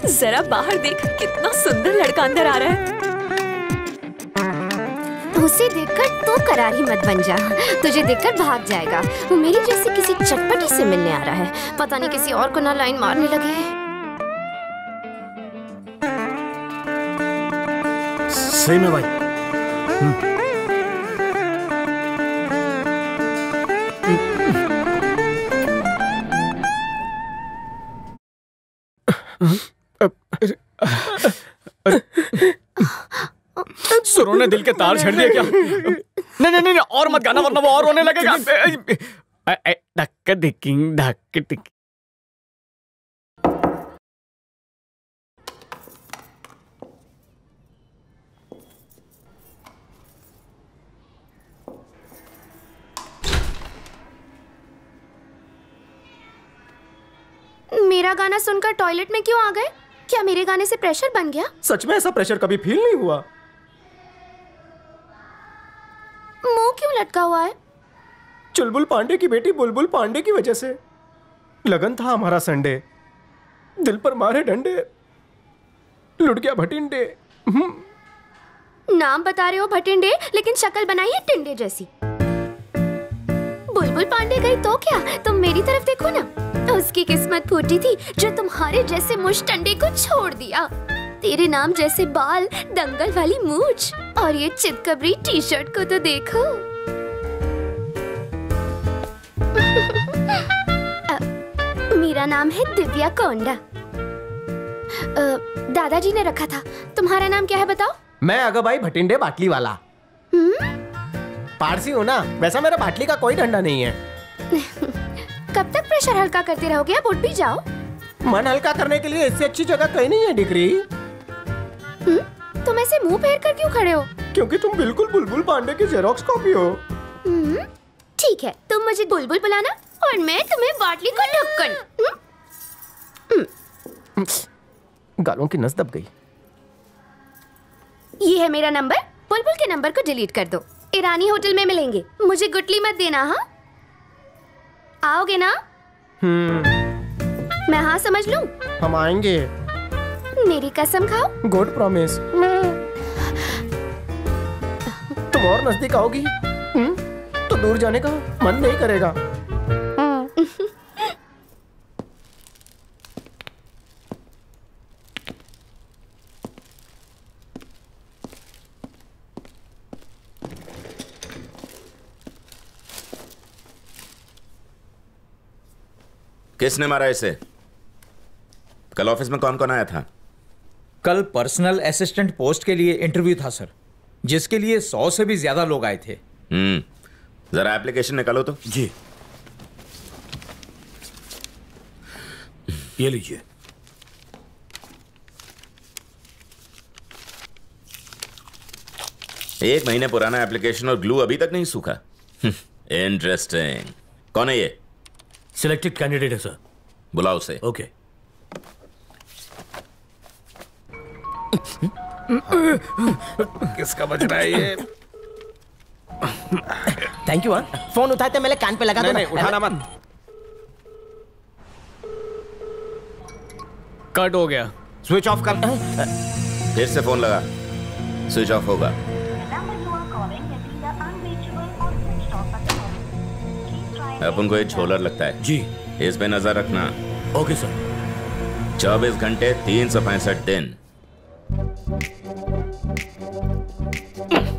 जरा बाहर देख, कितना सुंदर लड़का अंदर आ रहा है। उसे देखकर तू करारी मत बन जा, तुझे देखकर भाग जाएगा। वो मेरी जैसे किसी चटपटी से मिलने आ रहा है, पता नहीं किसी और को ना लाइन मारने लगे। सही में भाई। सुरों ने दिल के तार छेड़ दिए क्या? नहीं नहीं नहीं, और मत गाना वरना वो और रोने लगेगा। धक्क धिकिंग धक्क धिकिंग। मेरा गाना सुनकर टॉयलेट में क्यों आ गए? क्या मेरे गाने से प्रेशर बन गया? सच में ऐसा प्रेशर कभी फील नहीं हुआ। मुंह क्यों लटका हुआ है? चुलबुल पांडे की बेटी बुलबुल पांडे की वजह से। लगन था हमारा संडे, दिल पर मारे डंडे, लुट गया भटिंडे। नाम बता रहे हो भटिंडे, लेकिन शक्ल बनाई है टिंडे जैसी। बुलबुल पांडे गई तो क्या, तुम मेरी तरफ देखो ना। उसकी किस्मत फूटी थी जो तुम्हारे जैसे मुश्तंडे को छोड़ दिया। तेरे नाम जैसे बाल, दंगल वाली मूंछ और ये चितकबरी टी शर्ट को तो देखो। मेरा नाम है दिव्या कोंडा। दादाजी ने रखा था। तुम्हारा नाम क्या है बताओ? मैं अगबाई भटिंडे बाटली वाला। पारसी हूँ ना, वैसा मेरा बाटली का कोई डंडा नहीं है। कब तक प्रेशर हल्का करते रहोगे? अब उठ भी जाओ। मन हल्का करने के लिए इससे अच्छी जगह कहीं नहीं है डिग्री। तुम ऐसे मुंह फेर कर क्यों खड़े हो? क्योंकि तुम बिल्कुल बुलबुल पांडे की जेरोक्स कॉपी हो। ठीक है, तुम मुझे बुलबुल बुलाना और मैं तुम्हें बाटली का ढक्कन। गालों की नस दब गई। ये है मेरा नंबर। बुलबुल के नंबर को डिलीट कर दो। ईरानी होटल में मिलेंगे। मुझे गुटली मत देना। हाँ, आओगे ना? मैं हाँ समझ लूं? हम आएंगे। मेरी कसम खाओ। Good promise. तुम और नजदीक आओगी तो दूर जाने का मन नहीं करेगा। किसने मारा इसे? कल ऑफिस में कौन कौन आया था? कल पर्सनल असिस्टेंट पोस्ट के लिए इंटरव्यू था सर, जिसके लिए 100 से भी ज्यादा लोग आए थे। जरा एप्लीकेशन निकालो तो। जी, ये लीजिए। एक महीने पुराना एप्लीकेशन और ग्लू अभी तक नहीं सूखा। इंटरेस्टिंग। कौन है ये? सिलेक्टेड कैंडिडेट है सर। बुलाओ उसे। ओके। किसका बज रहा है ये? Thank you. फोन उठाते मेरे कान पे लगा दो। नहीं, उठाना मत। कट हो गया। स्विच ऑफ कर। फिर से फोन लगा, स्विच ऑफ होगा। अपन को एक झोलर लगता है जी, इस पे नजर रखना। Okay sir. 24 घंटे 365 दिन।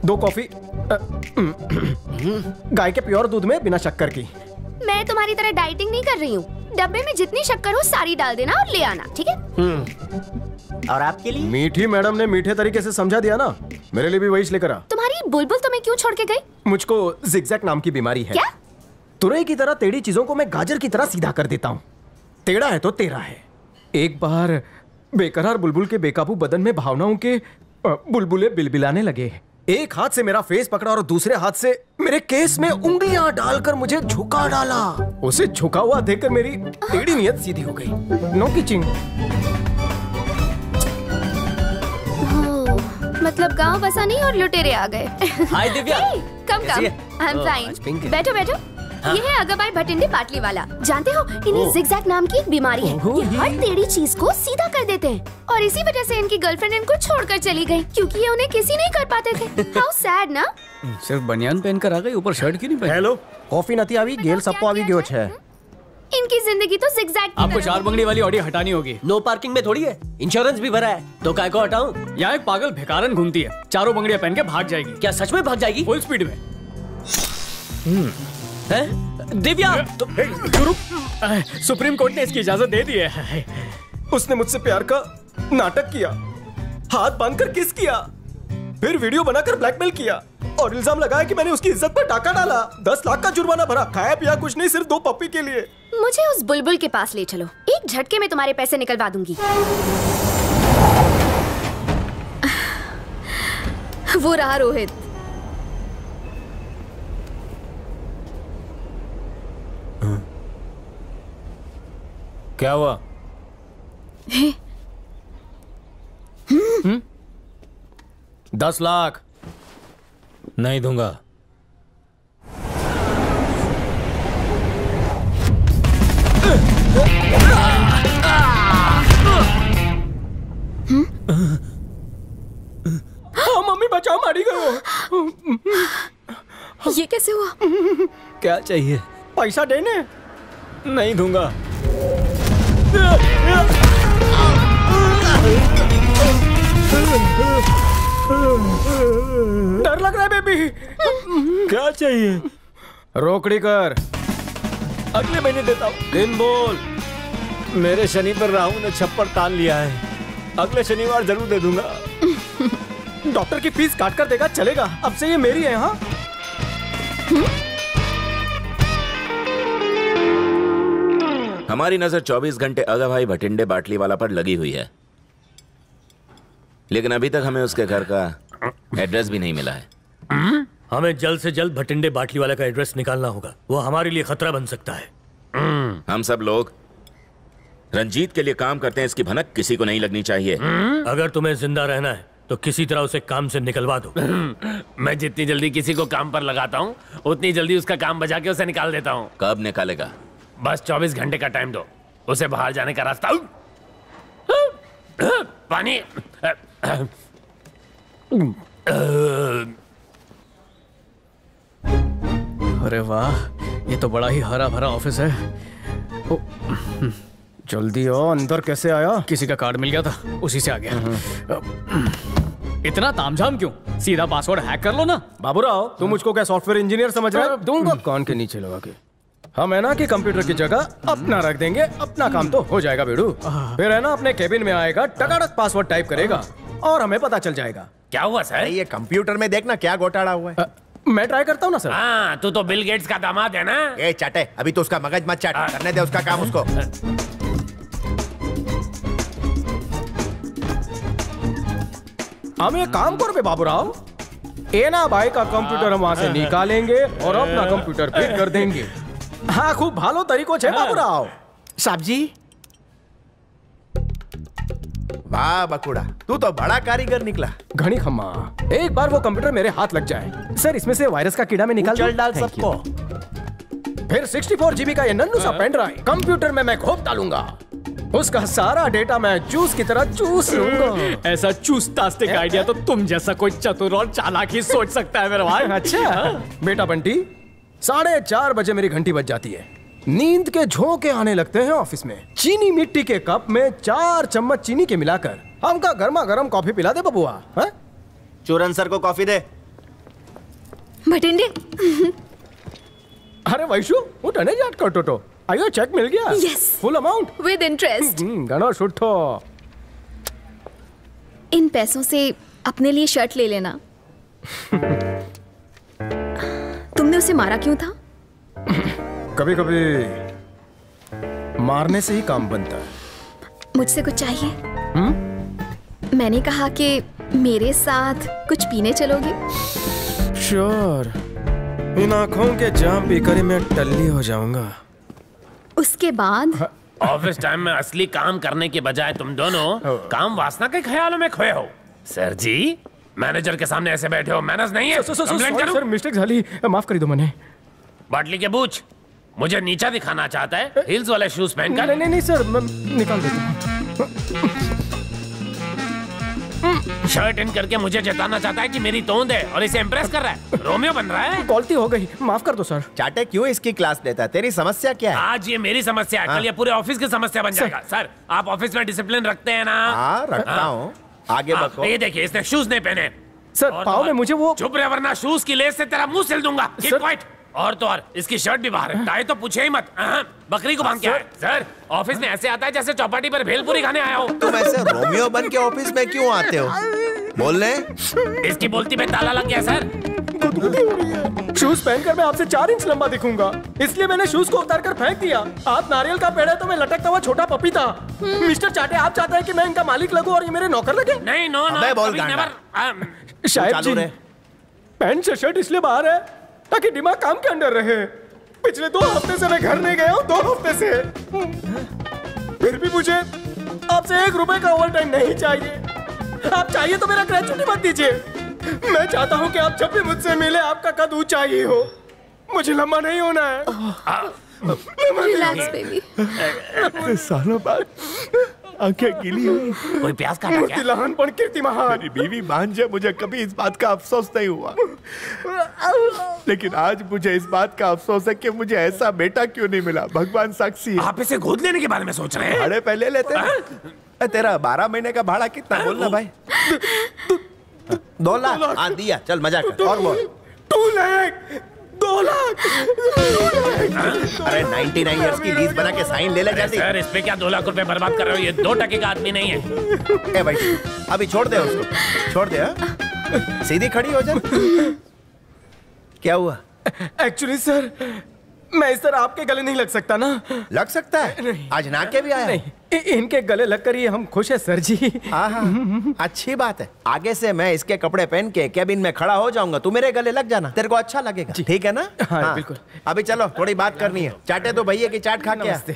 2 कॉफी गाय के प्योर दूध में बिना शक्कर की। मैं तुम्हारी तरह डाइटिंग नहीं कर रही हूँ। डब्बे में जितनी शक्कर हो सारी डाल देना और ले आना, ठीक है? और आपके लिए? मीठी मैडम ने मीठे तरीके से समझा दिया ना, मेरे लिए भी वही लेकर आ। तुम्हारी बुलबुल तुम्हें क्यों छोड़ के गई? मुझको जिगजैग नाम की बीमारी है। क्या? तुरई की तरह टेढ़ी चीजों को मैं गाजर की तरह सीधा कर देता हूँ। टेढ़ा है तो तेरा है। एक बार बेकरार बुलबुल के बेकाबू बदन में भावनाओं के बुलबुले बिलबिलाने लगे। एक हाथ से मेरा फेस पकड़ा और दूसरे हाथ से मेरे केस में उंगलियां डालकर मुझे झुका डाला। उसे झुका हुआ देखकर मेरी टेढ़ी नियत सीधी हो गई। नो किचिंग। मतलब गांव बसा नहीं और लुटेरे आ गए। Hi Divya. Come come. I am fine. बैठो बैठो। ये है अगाभाई भटिंडे बाटली वाला। जानते हो इन्हें जिगजैग नाम की एक बीमारी है। ये हर टेढ़ी चीज को सीधा कर देते हैं और इसी वजह से इनकी गर्लफ्रेंड इनको छोड़कर चली गई क्योंकि ये उन्हें किसी नहीं कर पाते थे। हाउ सैड ना। सिर्फ बनियान पहनकर आ गई, ऊपर शर्ट क्यों नहीं पहनी? हेलो, कॉफी नती आवी गेल सबको आवी गयो छे। इनकी जिंदगी तो जिगजैग। आपको 4 बंगड़ी वाली ऑडी हटानी होगी। नो पार्किंग में थोड़ी है, इंश्योरेंस भी भरा है, तो काय को हटाऊं? यहाँ एक पागल भिखारन घूमती है, 4 बंगड़ियां पहन के भाग जाएगी। क्या सच में भाग जाएगी? फुल स्पीड में। दिव्या सुप्रीम कोर्ट ने इसकी इजाजत दे दी है। उसने मुझसे प्यार का नाटक किया, हाथ बांधकर किस किया, फिर वीडियो बनाकर ब्लैकमेल किया और इल्जाम लगाया कि मैंने उसकी इज्जत पर डाका डाला। 10 लाख का जुर्माना भरा, खाया पिया कुछ नहीं, सिर्फ 2 पप्पी के लिए। मुझे उस बुलबुल के पास ले चलो, एक झटके में तुम्हारे पैसे निकलवा दूंगी। वो रहा रोहित। क्या हुआ? 10 लाख नहीं दूंगा। मम्मी बचाओ, मारी गयो। ये कैसे हुआ? क्या चाहिए? पैसा देने। नहीं दूंगा। डर लग रहा है बेबी। क्या चाहिए? रोकड़ी कर, अगले महीने देता हूँ। दिन बोल। मेरे शनि पर राहु ने छप्पर तान लिया है, अगले शनिवार जरूर दे दूंगा। डॉक्टर की फीस काट कर देगा, चलेगा? अब से ये मेरी है। हाँ, हमारी नजर 24 घंटे अगाभाई भटिंडे बाटली वाला पर लगी हुई है, लेकिन अभी तक हमें उसके घर का एड्रेस भी नहीं मिला है। हमें जल्द से जल्द भटिंडे बाटली वाला का एड्रेस निकालना होगा, वो हमारे लिए खतरा बन सकता है। हम सब लोग रंजीत के लिए काम करते हैं, इसकी भनक किसी को नहीं लगनी चाहिए। अगर तुम्हें जिंदा रहना है तो किसी तरह उसे काम से निकलवा दो। मैं जितनी जल्दी किसी को काम पर लगाता हूँ उतनी जल्दी उसका काम बजा के उसे निकाल देता हूँ। कब निकालेगा? बस 24 घंटे का टाइम दो, उसे बाहर जाने का रास्ता। पानी। अरे वाह, ये तो बड़ा ही हरा भरा ऑफिस है। जल्दी आओ, अंदर कैसे आया? किसी का कार्ड मिल गया था, उसी से आ गया। इतना तामझाम क्यों? सीधा पासवर्ड हैक कर लो ना। बाबूराव, तुम मुझको क्या सॉफ्टवेयर इंजीनियर समझ रहे हो? दूंगा कान के नीचे लगा के। हम है ना कि कंप्यूटर की जगह अपना रख देंगे, अपना काम तो हो जाएगा बेड़ू। फिर है ना अपने केबिन में आएगा, टकाटक पासवर्ड टाइप करेगा और हमें पता चल जाएगा। क्या हुआ सर? ये कंप्यूटर में देखना क्या घोटाला हुआ है। मैं ट्राई करता हूँ ना सर। हाँ, तू तो बिल गेट्स का दामाद है ना। ए चाटे, अभी तो उसका मगज मत चाट, करने दे उसका काम उसको। हम एक काम करो बे बाबूराव, एना भाई का कंप्यूटर हम वहां से निकालेंगे और अपना कंप्यूटर फिट कर देंगे। हाँ, खूब भालो तरीको छे बाबूराव। साहब जी, वाह बकुड़ा, तू तो बड़ा कारीगर निकला। घनी खम्मा, एक बार वो कंप्यूटर मेरे हाथ लग जाए सर, इसमें से वायरस का कीड़ा में निकाल चल डाल सबको। फिर 64 GB का ये नन्नू सा पेन ड्राइव कंप्यूटर में मैं खोप डालूंगा, उसका सारा डेटा मैं जूस की तरह चूस लूंगा। ऐसा चूसतास्ते का आइडिया तो तुम जैसा कोई चतुर और चालाक ही सोच सकता है मेरे भाई। अच्छा बेटा बंटी, 4:30 बजे मेरी घंटी बज जाती है, नींद के झोंके आने लगते हैं ऑफिस में। चीनी मिट्टी के कप में 4 चम्मच चीनी के मिलाकर हमका गर्मा गर्म कॉफी पिला दे बबुआ। चूरन सर को कॉफी दे। भटिंडे। अरे वैशु, वो टने जाट कर टोटो आयो, चेक मिल गया? Yes. Full amount with interest. गणो शुट्ठो। इन पैसों से अपने लिए शर्ट ले लेना। तुमने उसे मारा क्यों था? कभी कभी मारने से ही काम बनता है। मुझसे कुछ चाहिए? मैंने कहा कि मेरे साथ कुछ पीने चलोगे? श्योर, इन आंखों के जाम पीकर मैं टल्ली हो जाऊंगा। उसके बाद ऑफिस टाइम में असली काम करने के बजाय तुम दोनों काम वासना के ख्यालों में खोए हो। सर जी, मैनेजर के सामने ऐसे बैठे हो, मैनर्स नहीं है। कंप्लेंट करूं? सर मिस्टेक झाली, माफ कर दो मने। बाटली के बूच, मुझे नीचा दिखाना चाहता है हील्स वाले शूज पहनकर? नहीं सर, मैं निकाल देता हूँ। शर्ट इन करके मुझे जताना चाहता है कि मेरी तोंद है और इसे इम्प्रेस कर रहा है। रोमियो बन रहा है। गलती हो गई, माफ कर दो सर। चाटे क्यों इसकी क्लास लेता है? तेरी समस्या क्या है? आज ये मेरी समस्या है, कल ये पूरे ऑफिस की समस्या बन जाएगा। सर, आप ऑफिस में डिसिप्लिन रखते हैं ना? हाँ, रखता हूँ। आगे बढ़ो। ये देखिए, इसने शूज नहीं पहने। सर, पाँव में मुझे वो... चुप रहे वरना शूज की लेस से तेरा मुंह सिल दूंगा। Keep quiet। और तो और इसकी शर्ट भी बाहर है, टाई तो पूछे ही मत। बकरी को बांध के आए। सर, ऑफिस में ऐसे आता है जैसे चौपाटी पर भेलपुरी खाने आया हो। तुम ऐसे रोमियो बन के ऑफिस में क्यों आते हो? बोलने? इसकी बोलती में ताला लग गया सर। शूज पहनकर मैं आपसे 4 इंच लंबा दिखूंगा, इसलिए मैंने शूज को उतार कर फेंक दिया। आप नारियल का पेड़ है तो मैं लटकता हुआ छोटा पपीता। मिस्टर चाटे, आप चाहते हैं कि मैं इनका मालिक लगूं और ये मेरे नौकर लगे? नहीं, नो नो। शायद जी, पैंट से शर्ट इसलिए बाहर है ताकि दिमाग काम के अंदर रहे। पिछले 2 हफ्ते से मैं घर नहीं गया हूँ, 2 हफ्ते से। फिर भी मुझे आपसे 1 रुपए का ओवर टाइम नहीं चाहिए। आप चाहिए तो मेरा ग्रेचुटी मत दीजिए। मैं चाहता हूँ कि आप जब भी मुझसे मिले आपका कद ऊंचा ही हो, मुझे लंबा नहीं होना है। Relax baby. सालों बाद आंखें गीली हुई। कोई प्यास काटा क्या? लहानपन कीर्तिमान। मेरी बीवी भांजे, मुझे कभी इस बात का अफसोस नहीं हुआ, लेकिन आज मुझे इस बात का अफसोस है कि मुझे ऐसा बेटा क्यों नहीं मिला। भगवान साक्षी। आप इसे गोद लेने के बारे में सोच रहे हैं? भाड़े पहले लेते हैं। तेरा 12 महीने का भाड़ा कितना? बोलना भाई। 2 लाख। हाँ दिया, चल मजा कर। और बोल। 2 लाख। 2 लाख। अरे 99 इयर्स की लीज बना के साइन ले ले जल्दी। सर, इस पे क्या 2 लाख रुपए बर्बाद कर रहे हो? ये 2 टके का आदमी नहीं है। ए भाई, अभी छोड़ दे उसको, छोड़ दे। हाँ? सीधी खड़ी हो जा। क्या हुआ? एक्चुअली सर, मैं इस तरह आपके गले नहीं लग सकता ना। लग सकता है? नहीं। आज नाके भी आया? नहीं, इनके गले लगकर ही हम खुश हैं सर जी। हाँ, अच्छी बात है। आगे से मैं इसके कपड़े पहन के केबिन में खड़ा हो जाऊंगा, तू मेरे गले लग जाना, तेरे को अच्छा लगेगा। ठीक है ना? हाँ, बिल्कुल। अभी चलो, थोड़ी बात करनी है। चाटे तो भैया की चाट खा के।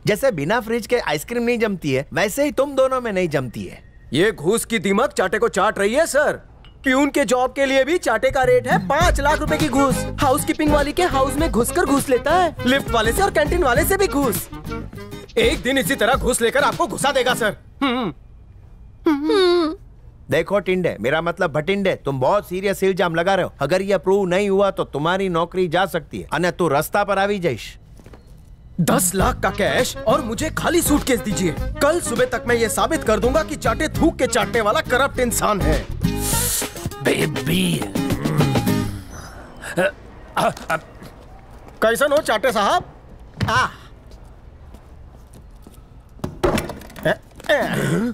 जैसे बिना फ्रिज के आइसक्रीम नहीं जमती है, वैसे ही तुम दोनों में नहीं जमती है। ये घूस की दीमक चाटे को चाट रही है सर। प्यून के जॉब के लिए भी चाटे का रेट है 5 लाख रुपए की घूस। हाउसकीपिंग वाली के हाउस में घुसकर घूस लेता है, लिफ्ट वाले से और कैंटीन वाले से भी घूस। एक दिन इसी तरह घूस लेकर आपको घुसा देगा सर। देखो टिंडे, मेरा मतलब भटिंडे, तुम बहुत सीरियस इल्जाम लगा रहे हो। अगर ये प्रूव नहीं हुआ तो तुम्हारी नौकरी जा सकती है, अन्य तू रास्ता पर आवी जाइश। 10 लाख का कैश और मुझे खाली सूटकेस दीजिए। कल सुबह तक मैं ये साबित कर दूंगा कि चाटे थूक के चाटने वाला करप्ट इंसान है। बेबी। कैसन हो चाटे साहब?